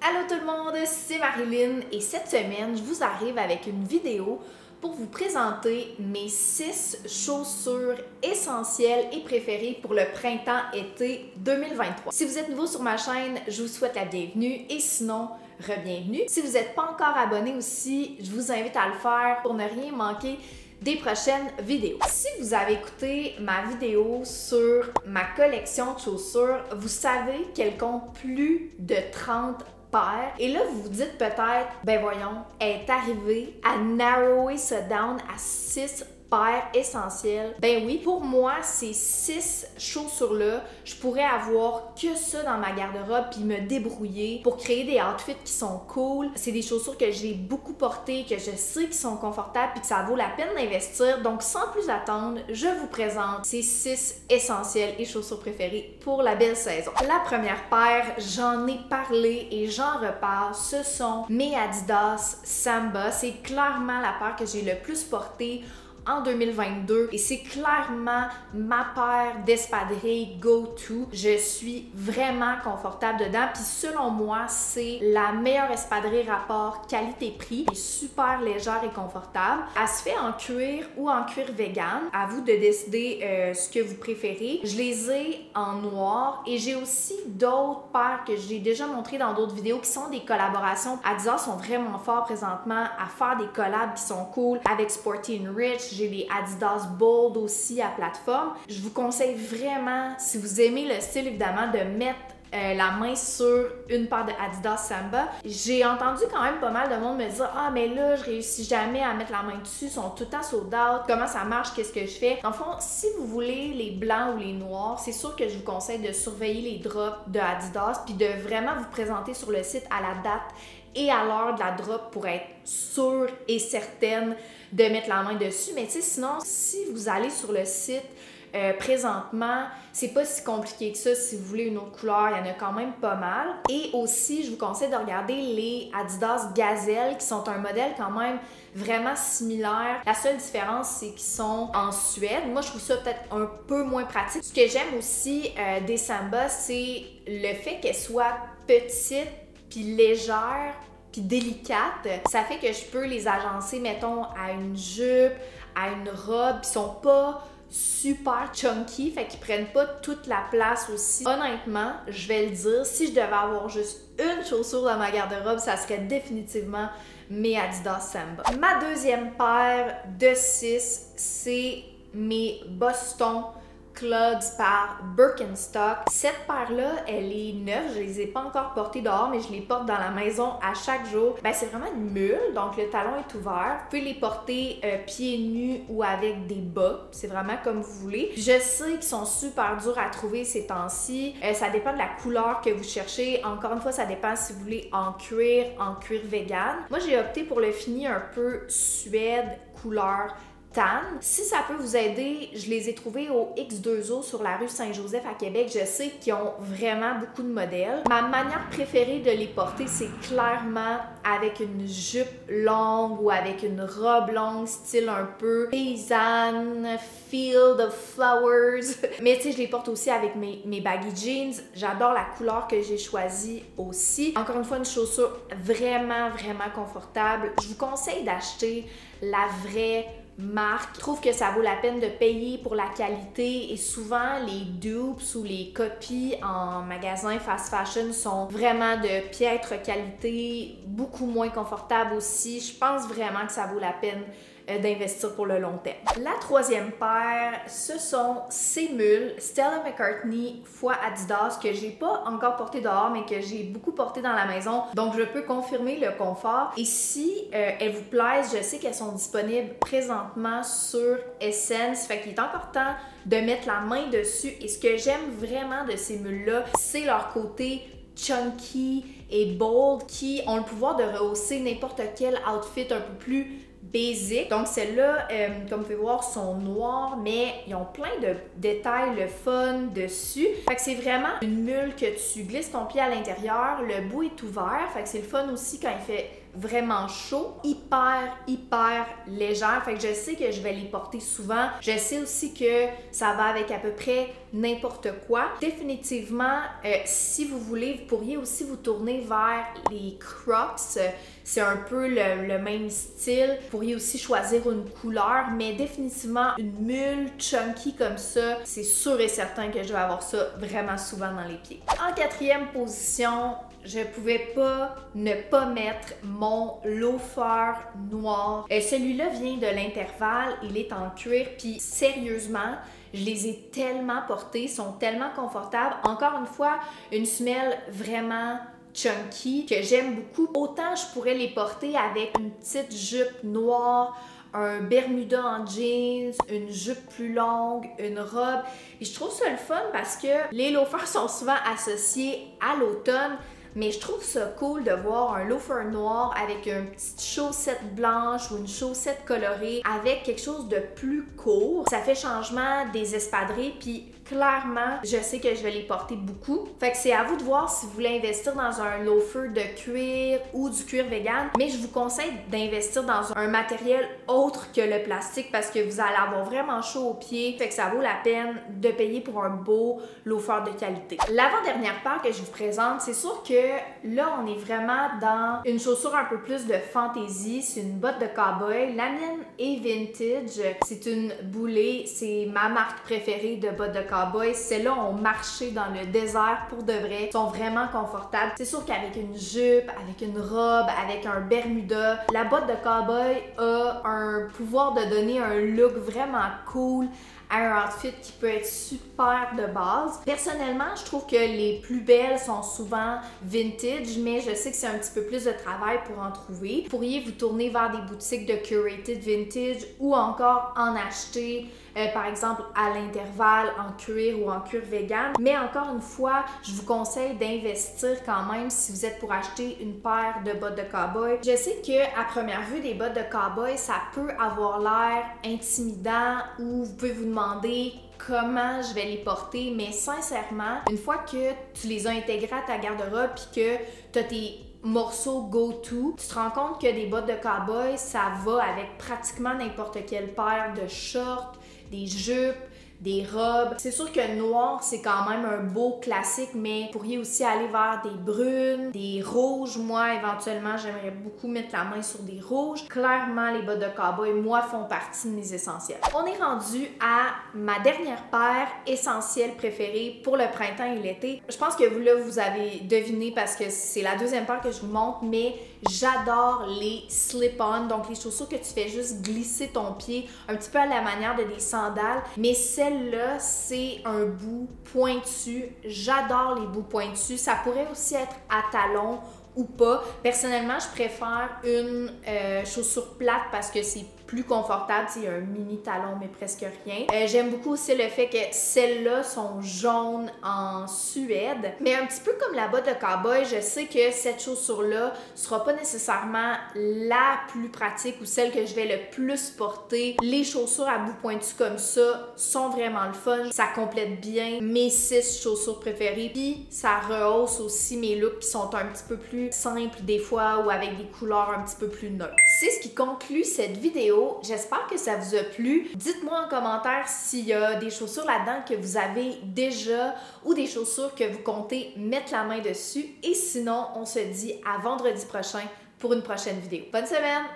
Allô tout le monde, c'est Marilyn et cette semaine, je vous arrive avec une vidéo pour vous présenter mes 6 chaussures essentielles et préférées pour le printemps-été 2023. Si vous êtes nouveau sur ma chaîne, je vous souhaite la bienvenue et sinon, re-bienvenue. Si vous n'êtes pas encore abonné aussi, je vous invite à le faire pour ne rien manquer des prochaines vidéos. Si vous avez écouté ma vidéo sur ma collection de chaussures, vous savez qu'elle compte plus de 30 paires. Et là, vous vous dites peut-être, ben voyons, elle est arrivée à narrower ça down à 6 paires essentielles. Ben oui, pour moi, ces 6 chaussures-là, je pourrais avoir que ça dans ma garde-robe puis me débrouiller pour créer des outfits qui sont cool. C'est des chaussures que j'ai beaucoup portées, que je sais qu'ils sont confortables puis que ça vaut la peine d'investir. Donc, sans plus attendre, je vous présente ces 6 essentiels et chaussures préférées pour la belle saison. La première paire, j'en ai parlé et j'en reparle, ce sont mes Adidas Samba. C'est clairement la paire que j'ai le plus portée en 2022 et c'est clairement ma paire d'espadrilles go-to. Je suis vraiment confortable dedans puis selon moi, c'est la meilleure espadrille rapport qualité-prix. Elle est super légère et confortable. Elle se fait en cuir ou en cuir vegan. À vous de décider ce que vous préférez. Je les ai en noir et j'ai aussi d'autres paires que j'ai déjà montrées dans d'autres vidéos qui sont des collaborations. Adidas sont vraiment forts présentement à faire des collabs qui sont cool avec Sporty & Rich. J'ai les Adidas Bold aussi à plateforme. Je vous conseille vraiment, si vous aimez le style évidemment, de mettre la main sur une paire de Adidas Samba. J'ai entendu quand même pas mal de monde me dire « Ah, mais là, je réussis jamais à mettre la main dessus, ils sont tout le temps sold out. Comment ça marche? Qu'est-ce que je fais? » En fond, si vous voulez les blancs ou les noirs, c'est sûr que je vous conseille de surveiller les drops de Adidas puis de vraiment vous présenter sur le site à la date et à l'heure de la drop pour être sûre et certaine de mettre la main dessus. Mais tu sais, sinon, si vous allez sur le site présentement, c'est pas si compliqué que ça. Si vous voulez une autre couleur, il y en a quand même pas mal. Et aussi, je vous conseille de regarder les Adidas Gazelle, qui sont un modèle quand même vraiment similaire. La seule différence, c'est qu'ils sont en Suède. Moi, je trouve ça peut-être un peu moins pratique. Ce que j'aime aussi des Samba, c'est le fait qu'elles soient petites puis légères puis délicate, ça fait que je peux les agencer, mettons, à une jupe, à une robe, ils sont pas super chunky, fait qu'ils prennent pas toute la place aussi. Honnêtement, je vais le dire, si je devais avoir juste une chaussure dans ma garde-robe, ça serait définitivement mes Adidas Samba. Ma deuxième paire de 6, c'est mes Boston Clogs par Birkenstock. Cette paire-là, elle est neuve. Je les ai pas encore portées dehors, mais je les porte dans la maison à chaque jour. Ben, c'est vraiment une mule, donc le talon est ouvert. Vous pouvez les porter pieds nus ou avec des bas. C'est vraiment comme vous voulez. Je sais qu'ils sont super durs à trouver ces temps-ci. Ça dépend de la couleur que vous cherchez. Encore une fois, ça dépend si vous voulez en cuir vegan. Moi, j'ai opté pour le fini un peu suède, couleur tan. Si ça peut vous aider, je les ai trouvés au X2O sur la rue Saint-Joseph à Québec. Je sais qu'ils ont vraiment beaucoup de modèles. Ma manière préférée de les porter, c'est clairement avec une jupe longue ou avec une robe longue, style un peu paysanne, field of flowers. Mais tu sais, je les porte aussi avec mes baggy jeans. J'adore la couleur que j'ai choisie aussi. Encore une fois, une chaussure vraiment, vraiment confortable. Je vous conseille d'acheter la vraie marque. Je trouve que ça vaut la peine de payer pour la qualité et souvent les dupes ou les copies en magasin fast fashion sont vraiment de piètre qualité, beaucoup moins confortables aussi. Je pense vraiment que ça vaut la peine d'investir pour le long terme. La troisième paire, ce sont ces mules Stella McCartney x Adidas que j'ai pas encore porté dehors mais que j'ai beaucoup porté dans la maison, donc je peux confirmer le confort. Et si elles vous plaisent, je sais qu'elles sont disponibles présentement sur Essence, fait qu'il est encore temps de mettre la main dessus. Et ce que j'aime vraiment de ces mules-là, c'est leur côté chunky et bold qui ont le pouvoir de rehausser n'importe quel outfit un peu plus basic. Donc celles-là, comme vous pouvez voir, sont noires, mais ils ont plein de détails, le fun dessus. Fait que c'est vraiment une mule que tu glisses ton pied à l'intérieur, le bout est ouvert, fait que c'est le fun aussi quand il fait vraiment chaud, hyper légère. Fait que je sais que je vais les porter souvent. Je sais aussi que ça va avec à peu près n'importe quoi. Définitivement, si vous voulez, vous pourriez aussi vous tourner vers les Crocs. C'est un peu le même style. Vous pourriez aussi choisir une couleur, mais définitivement une mule chunky comme ça, c'est sûr et certain que je vais avoir ça vraiment souvent dans les pieds. En quatrième position, je pouvais pas ne pas mettre mon loafer noir. Celui-là vient de l'Intervalle, il est en cuir, puis sérieusement, je les ai tellement portés, sont tellement confortables. Encore une fois, une semelle vraiment chunky que j'aime beaucoup. Autant je pourrais les porter avec une petite jupe noire, un bermuda en jeans, une jupe plus longue, une robe. Et je trouve ça le fun parce que les loafers sont souvent associés à l'automne. Mais je trouve ça cool de voir un loafer noir avec une petite chaussette blanche ou une chaussette colorée avec quelque chose de plus court. Ça fait changement des espadrilles, puis clairement, je sais que je vais les porter beaucoup. Fait que c'est à vous de voir si vous voulez investir dans un loafer de cuir ou du cuir vegan. Mais je vous conseille d'investir dans un matériel autre que le plastique parce que vous allez avoir vraiment chaud aux pieds. Fait que ça vaut la peine de payer pour un beau loafer de qualité. L'avant-dernière paire que je vous présente, c'est sûr que là, on est vraiment dans une chaussure un peu plus de fantaisie. C'est une botte de cowboy. La mienne est vintage. C'est une Boulet. C'est ma marque préférée de bottes de cowboy. Celles-là ont marché dans le désert pour de vrai. Sont vraiment confortables. C'est sûr qu'avec une jupe, avec une robe, avec un bermuda, la botte de cowboy a un pouvoir de donner un look vraiment cool à un outfit qui peut être super de base. Personnellement, je trouve que les plus belles sont souvent vintage, mais je sais que c'est un petit peu plus de travail pour en trouver. Vous pourriez vous tourner vers des boutiques de curated vintage ou encore en acheter par exemple à l'Intervalle en cuir ou en cuir vegan. Mais encore une fois, je vous conseille d'investir quand même si vous êtes pour acheter une paire de bottes de cowboy. Je sais qu'à première vue, des bottes de cowboy, ça peut avoir l'air intimidant ou vous pouvez vous demander comment je vais les porter, mais sincèrement, une fois que tu les as intégrés à ta garde-robe puis que tu as tes morceaux go-to, tu te rends compte que des bottes de cowboy, ça va avec pratiquement n'importe quelle paire de shorts, des jupes, des robes. C'est sûr que noir, c'est quand même un beau classique, mais vous pourriez aussi aller vers des brunes, des rouges. Moi, éventuellement, j'aimerais beaucoup mettre la main sur des rouges. Clairement, les bottes de cowboy, moi, font partie de mes essentiels. On est rendu à ma dernière paire essentielle préférée pour le printemps et l'été. Je pense que vous, là, vous avez deviné parce que c'est la deuxième paire que je vous montre, mais j'adore les slip-on, donc les chaussures que tu fais juste glisser ton pied, un petit peu à la manière de des sandales, mais celle-là, c'est un bout pointu. J'adore les bouts pointus. Ça pourrait aussi être à talons ou pas. Personnellement, je préfère une chaussure plate parce que c'est plus confortable. Il y a un mini talon, mais presque rien. J'aime beaucoup aussi le fait que celles-là sont jaunes en Suède. Mais un petit peu comme la botte de cowboy, je sais que cette chaussure-là sera pas nécessairement la plus pratique ou celle que je vais le plus porter. Les chaussures à bout pointu comme ça sont vraiment le fun. Ça complète bien mes 6 chaussures préférées. Puis ça rehausse aussi mes looks qui sont un petit peu plus simples des fois ou avec des couleurs un petit peu plus neutres. C'est ce qui conclut cette vidéo. J'espère que ça vous a plu. Dites-moi en commentaire s'il y a des chaussures là-dedans que vous avez déjà ou des chaussures que vous comptez mettre la main dessus. Et sinon, on se dit à vendredi prochain pour une prochaine vidéo. Bonne semaine!